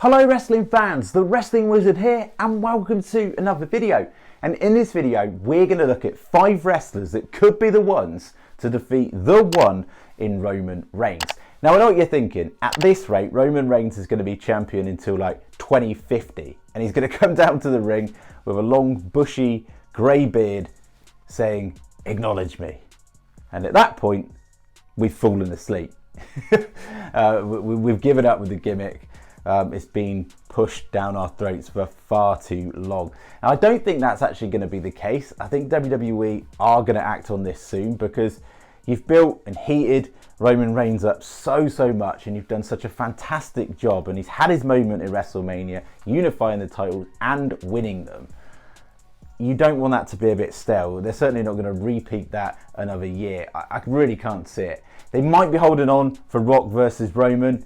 Hello wrestling fans, the Wrestling Wizard here and welcome to another video. And in this video we're going to look at 5 wrestlers that could be the ones to defeat the one in Roman Reigns. Now I know what you're thinking, at this rate Roman Reigns is going to be champion until like 2050 and he's going to come down to the ring with a long bushy grey beard saying acknowledge me. And at that point we've fallen asleep. We've given up with the gimmick. It's been pushed down our throats for far too long. Now, I don't think that's actually going to be the case. I think WWE are going to act on this soon because you've built and heated Roman Reigns up so much and you've done such a fantastic job and he's had his moment in WrestleMania, unifying the titles and winning them. You don't want that to be a bit stale. They're certainly not going to repeat that another year. I really can't see it. They might be holding on for Rock versus Roman.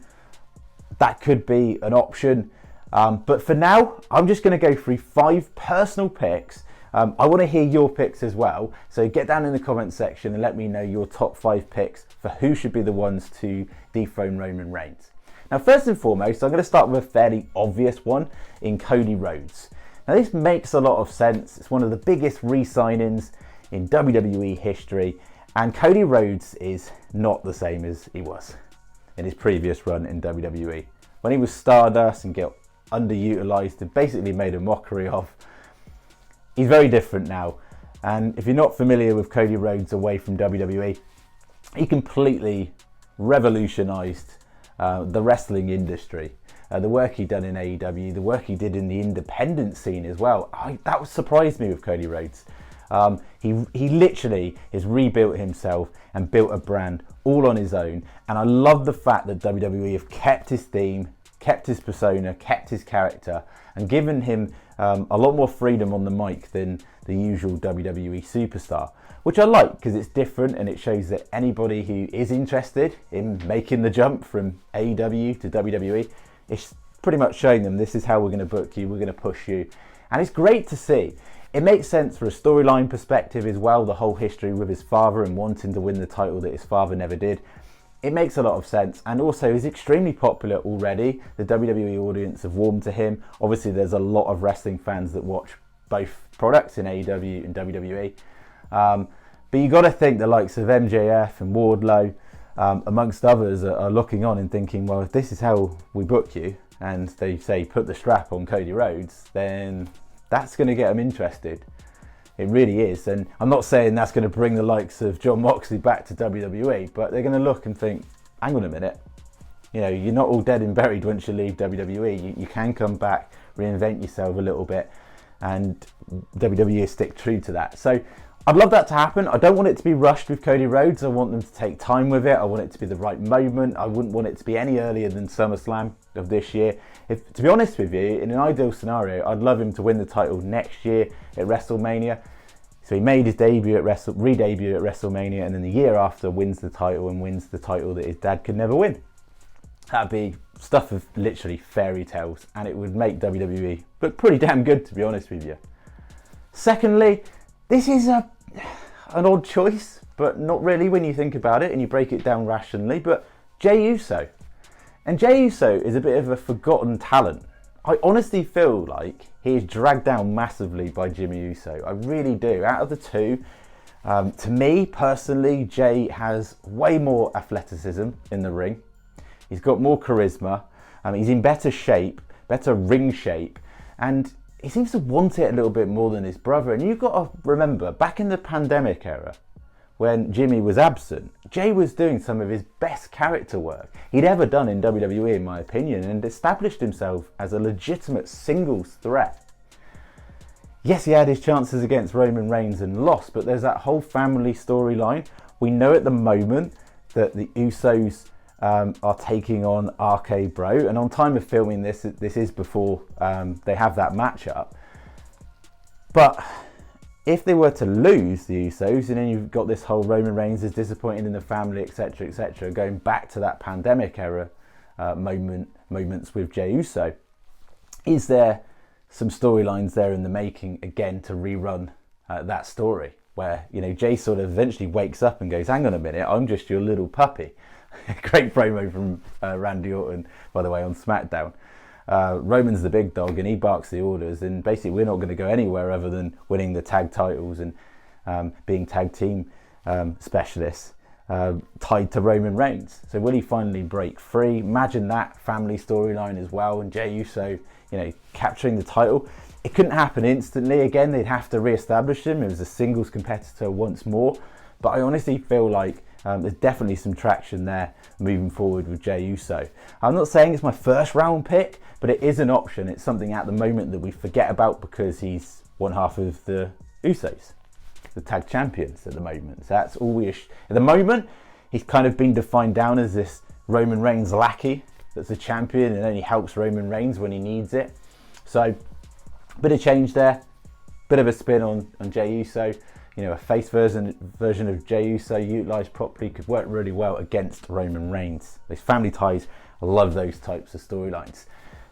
That could be an option. But for now, I'm just going to go through 5 personal picks. I want to hear your picks as well. So get down in the comments section and let me know your top 5 picks for who should be the ones to dethrone Roman Reigns. Now, first and foremost, I'm going to start with a fairly obvious one in Cody Rhodes. Now, this makes a lot of sense. It's one of the biggest re-signings in WWE history. And Cody Rhodes is not the same as he was in his previous run in WWE. When he was Stardust and got underutilized and basically made a mockery of, he's very different now. And if you're not familiar with Cody Rhodes away from WWE, he completely revolutionized the wrestling industry. The work he done in AEW, the work he did in the independent scene as well. That surprised me with Cody Rhodes. He literally has rebuilt himself and built a brand all on his own, and I love the fact that WWE have kept his theme, kept his persona, kept his character, and given him a lot more freedom on the mic than the usual WWE superstar, which I like because it's different and it shows that anybody who is interested in making the jump from AEW to WWE, it's pretty much showing them this is how we're going to book you, we're going to push you, and it's great to see. It makes sense for a storyline perspective as well, the whole history with his father and wanting to win the title that his father never did. It makes a lot of sense, and also he's extremely popular already. The WWE audience have warmed to him. Obviously there's a lot of wrestling fans that watch both products in AEW and WWE. But you got to think the likes of MJF and Wardlow, amongst others, are looking on and thinking, well, if this is how we book you, and they say put the strap on Cody Rhodes, then that's going to get them interested. It really is. And I'm not saying that's going to bring the likes of Jon Moxley back to WWE, but they're going to look and think, hang on a minute, you know, you're not all dead and buried once you leave WWE. You can come back, reinvent yourself a little bit, and WWE stick true to that. So I'd love that to happen. I don't want it to be rushed with Cody Rhodes. I want them to take time with it. I want it to be the right moment. I wouldn't want it to be any earlier than SummerSlam of this year. To be honest with you, in an ideal scenario, I'd love him to win the title next year at WrestleMania. So he made his debut at re-debut at WrestleMania, and then the year after wins the title and wins the title that his dad could never win. That'd be stuff of literally fairy tales, and it would make WWE look pretty damn good, to be honest with you. Secondly, this is an odd choice, but not really when you think about it and you break it down rationally, but Jey Uso. And Jey Uso is a bit of a forgotten talent. I honestly feel like he is dragged down massively by Jimmy Uso. I really do. Out of the two, to me personally, Jey has way more athleticism in the ring. He's got more charisma. He's in better shape, better ring shape, and he seems to want it a little bit more than his brother. And you've got to remember, back in the pandemic era, when Jimmy was absent, Jey was doing some of his best character work he'd ever done in WWE, in my opinion, and established himself as a legitimate singles threat. Yes, he had his chances against Roman Reigns and lost, but there's that whole family storyline. We know at the moment that the Usos are taking on RK Bro, and on time of filming this is before they have that matchup. But if they were to lose the Usos, and then you've got this whole Roman Reigns is disappointed in the family, etc., going back to that pandemic era moments with Jey Uso, is there some storylines there in the making again to rerun that story, where, you know, Jey sort of eventually wakes up and goes, hang on a minute, I'm just your little puppy. Great promo from Randy Orton, by the way, on SmackDown. Roman's the big dog and he barks the orders, and basically we're not going to go anywhere other than winning the tag titles and being tag team specialists tied to Roman Reigns. So will he finally break free? Imagine that family storyline as well, and Jey Uso, you know, capturing the title. It couldn't happen instantly. Again, they'd have to re-establish him as a singles competitor once more. But I honestly feel like there's definitely some traction there moving forward with Jey Uso. I'm not saying it's my first round pick, but it is an option. It's something at the moment that we forget about because he's one half of the Usos, the tag champions at the moment. So that's all at the moment. He's kind of been defined down as this Roman Reigns lackey that's a champion and only helps Roman Reigns when he needs it. So bit of change there, bit of a spin on Jey Uso. You know, a face version of Jey Uso utilised properly could work really well against Roman Reigns. Those family ties, I love those types of storylines.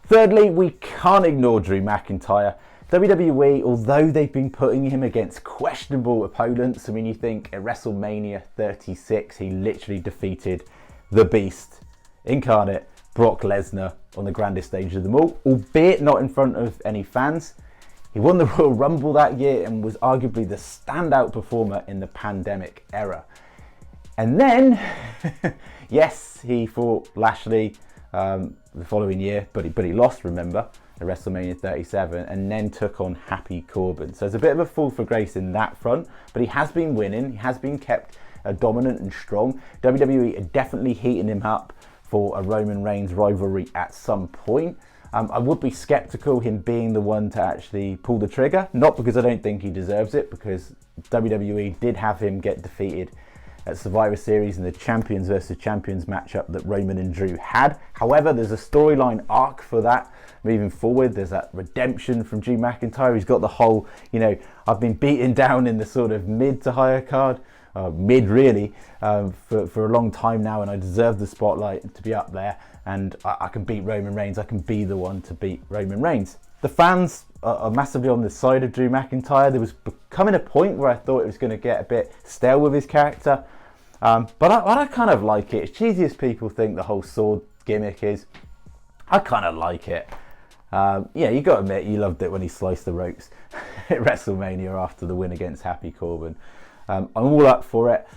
Thirdly, we can't ignore Drew McIntyre. WWE, although they've been putting him against questionable opponents, I mean, you think at WrestleMania 36, he literally defeated the Beast incarnate, Brock Lesnar, on the grandest stage of them all, albeit not in front of any fans. He won the Royal Rumble that year and was arguably the standout performer in the pandemic era. And then, yes, he fought Lashley the following year, but he lost, remember, at WrestleMania 37, and then took on Happy Corbin. So it's a bit of a fall for grace in that front, but he has been winning, he has been kept dominant and strong. WWE are definitely heating him up for a Roman Reigns rivalry at some point. I would be sceptical him being the one to actually pull the trigger, not because I don't think he deserves it, because WWE did have him get defeated at Survivor Series in the Champions versus Champions matchup that Roman and Drew had. However, there's a storyline arc for that moving forward. There's that redemption from Drew McIntyre. He's got the whole, you know, I've been beaten down in the sort of mid to higher card, mid really, for a long time now, and I deserve the spotlight to be up there, and I can beat Roman Reigns. I can be the one to beat Roman Reigns. The fans are massively on the side of Drew McIntyre. There was becoming a point where I thought it was going to get a bit stale with his character, but I kind of like it. As cheesy as people think the whole sword gimmick is, I kind of like it. Yeah, you got to admit you loved it when he sliced the ropes at WrestleMania after the win against Happy Corbin. I'm all up for it,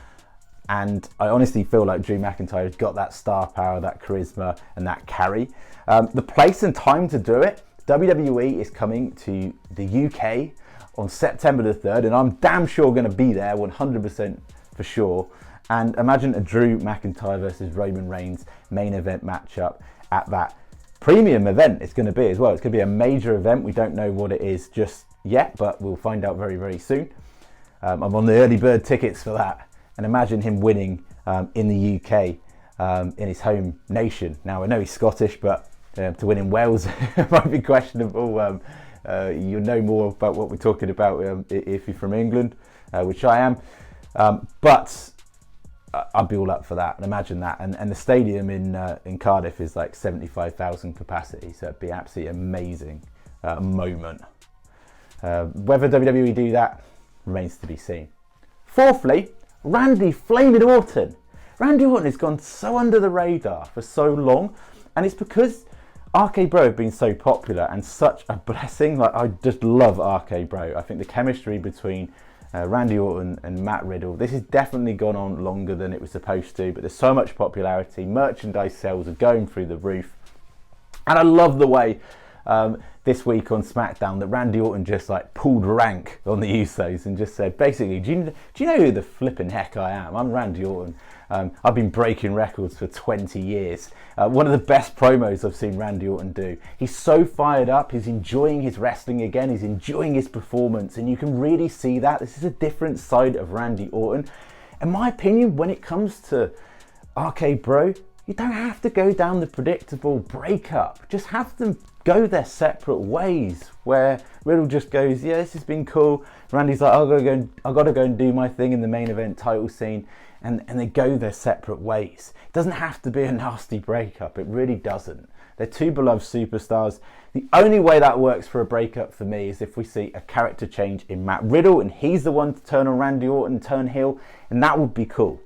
and I honestly feel like Drew McIntyre has got that star power, that charisma, and that carry. The place and time to do it, WWE is coming to the UK on September the 3rd, and I'm damn sure going to be there, 100% for sure. And imagine a Drew McIntyre versus Roman Reigns main event matchup at that premium event it's going to be as well. It's going to be a major event. We don't know what it is just yet, but we'll find out very, very soon. I'm on the early bird tickets for that, and imagine him winning in the UK, in his home nation. Now I know he's Scottish, but to win in Wales might be questionable. You'll know more about what we're talking about if you're from England, which I am. But I'd be all up for that, and imagine that. And the stadium in Cardiff is like 75,000 capacity, so it'd be absolutely amazing moment. Whether WWE do that remains to be seen. Fourthly, Randy Flaming Orton. Randy Orton has gone so under the radar for so long, and it's because RK Bro have been so popular and such a blessing. Like, I just love RK Bro. I think the chemistry between Randy Orton and Matt Riddle, this has definitely gone on longer than it was supposed to, but there's so much popularity. Merchandise sales are going through the roof, and I love the way this week on SmackDown that Randy Orton just like pulled rank on the Usos and just said, basically, do you know who the flipping heck I am? I'm Randy Orton. I've been breaking records for 20 years. One of the best promos I've seen Randy Orton do. He's so fired up. He's enjoying his wrestling again. He's enjoying his performance, and you can really see that. This is a different side of Randy Orton. In my opinion, when it comes to RK Bro, you don't have to go down the predictable breakup. Just have them go their separate ways, where Riddle just goes, yeah, this has been cool. Randy's like, I gotta go and do my thing in the main event title scene, and they go their separate ways. It doesn't have to be a nasty breakup. It really doesn't. They're two beloved superstars. The only way that works for a breakup for me is if we see a character change in Matt Riddle, and he's the one to turn on Randy Orton, turn heel, and that would be cool.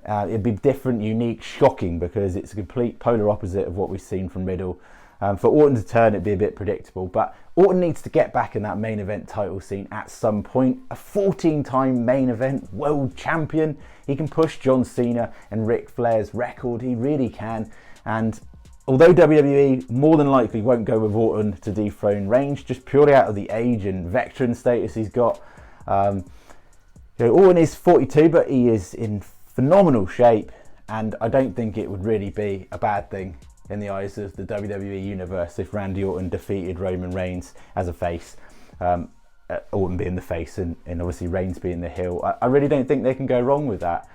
It'd be different, unique, shocking, because it's a complete polar opposite of what we've seen from Riddle For Orton to turn, it'd be a bit predictable, but Orton needs to get back in that main event title scene at some point. A 14-time main event world champion. He can push John Cena and Ric Flair's record. He really can. And although WWE more than likely won't go with Orton to dethrone Reigns, just purely out of the age and veteran status he's got, Orton is 42, but he is in phenomenal shape, and I don't think it would really be a bad thing in the eyes of the WWE universe if Randy Orton defeated Roman Reigns as a face, Orton being the face and obviously Reigns being the heel. I really don't think they can go wrong with that.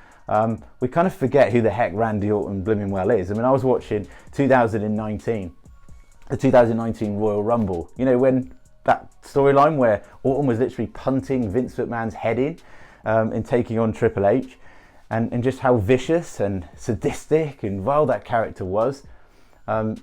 We kind of forget who the heck Randy Orton blooming well is. I mean, I was watching the 2019 Royal Rumble, you know, when that storyline where Orton was literally punting Vince McMahon's head in and taking on Triple H, and just how vicious and sadistic and vile that character was.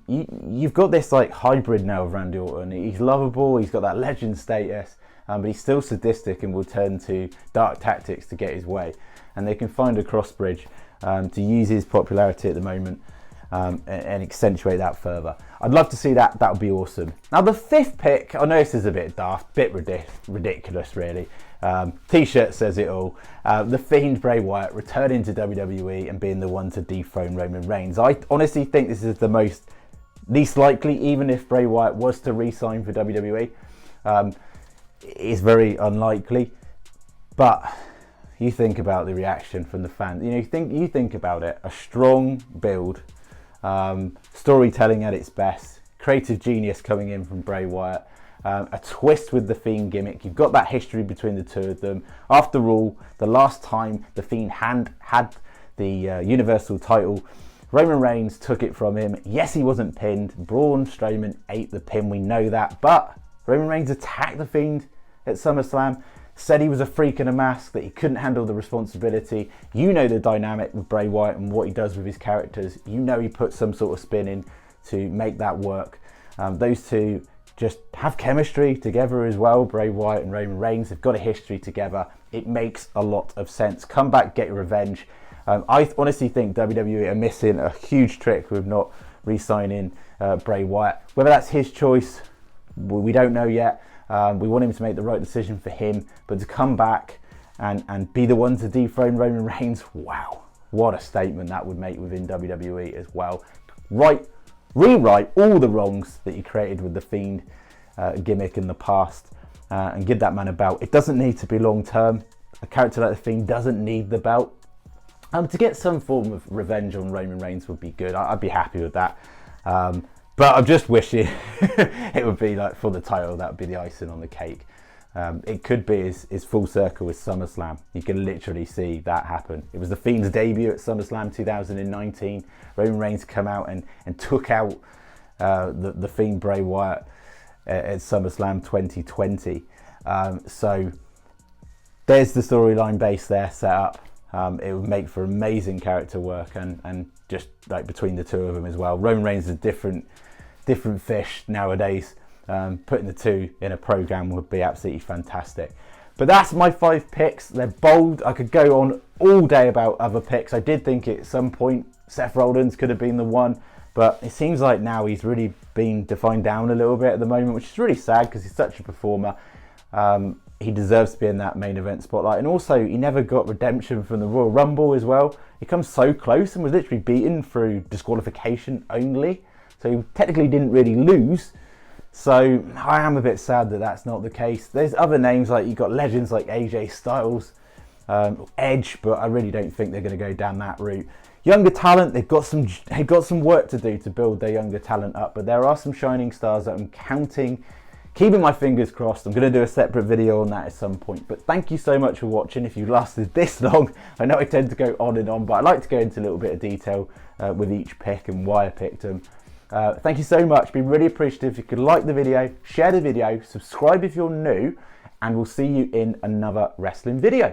You've got this like hybrid now of Randy Orton. He's lovable, he's got that legend status, but he's still sadistic and will turn to dark tactics to get his way. And they can find a cross bridge to use his popularity at the moment and accentuate that further. I'd love to see that. That would be awesome. Now the fifth pick, I know this is a bit daft, bit ridiculous really. T-shirt says it all. The Fiend Bray Wyatt returning to WWE and being the one to dethrone Roman Reigns. I honestly think this is the least likely, even if Bray Wyatt was to re-sign for WWE. It's very unlikely, but you think about the reaction from the fans. You know, you think about it. A strong build, storytelling at its best, creative genius coming in from Bray Wyatt. A twist with the Fiend gimmick. You've got that history between the two of them. After all, the last time the Fiend had the Universal title, Roman Reigns took it from him. Yes, he wasn't pinned. Braun Strowman ate the pin, we know that. But Roman Reigns attacked the Fiend at SummerSlam, said he was a freak in a mask, that he couldn't handle the responsibility. You know the dynamic with Bray Wyatt and what he does with his characters. You know he puts some sort of spin in to make that work. Those two just have chemistry together as well. Bray Wyatt and Roman Reigns have got a history together. It makes a lot of sense. Come back, get your revenge. I honestly think WWE are missing a huge trick with not re-signing Bray Wyatt. Whether that's his choice, we don't know yet. We want him to make the right decision for him, but to come back and be the one to dethrone Roman Reigns, wow, what a statement that would make within WWE as well. Rewrite all the wrongs that you created with the Fiend gimmick in the past and give that man a belt. It doesn't need to be long term. A character like the Fiend doesn't need the belt. To get some form of revenge on Roman Reigns would be good. I'd be happy with that. But I'm just wishing it would be like for the title. That would be the icing on the cake. It could be his full circle with SummerSlam. You can literally see that happen. It was the Fiend's debut at SummerSlam 2019. Roman Reigns come out and took out the Fiend Bray Wyatt at SummerSlam 2020. So there's the storyline base there set up. It would make for amazing character work and just like between the two of them as well. Roman Reigns is a different fish nowadays. Putting the two in a program would be absolutely fantastic. But that's my 5 picks. They're bold. I could go on all day about other picks. I did think at some point Seth Rollins could have been the one, but it seems like now he's really been defined down a little bit at the moment, which is really sad because he's such a performer. He deserves to be in that main event spotlight. And also, he never got redemption from the Royal Rumble as well. He comes so close and was literally beaten through disqualification only. So he technically didn't really lose. So I am a bit sad that that's not the case. There's other names, like you've got legends like AJ Styles, Edge, but I really don't think they're going to go down that route. Younger talent, they've got some work to do to build their younger talent up, but there are some shining stars that I'm keeping my fingers crossed. I'm going to do a separate video on that at some point. But thank you so much for watching. If you lasted this long, I know I tend to go on and on, but I like to go into a little bit of detail with each pick and why I picked them. Thank you so much. Be really appreciative if you could like the video, share the video, subscribe if you're new, and we'll see you in another wrestling video.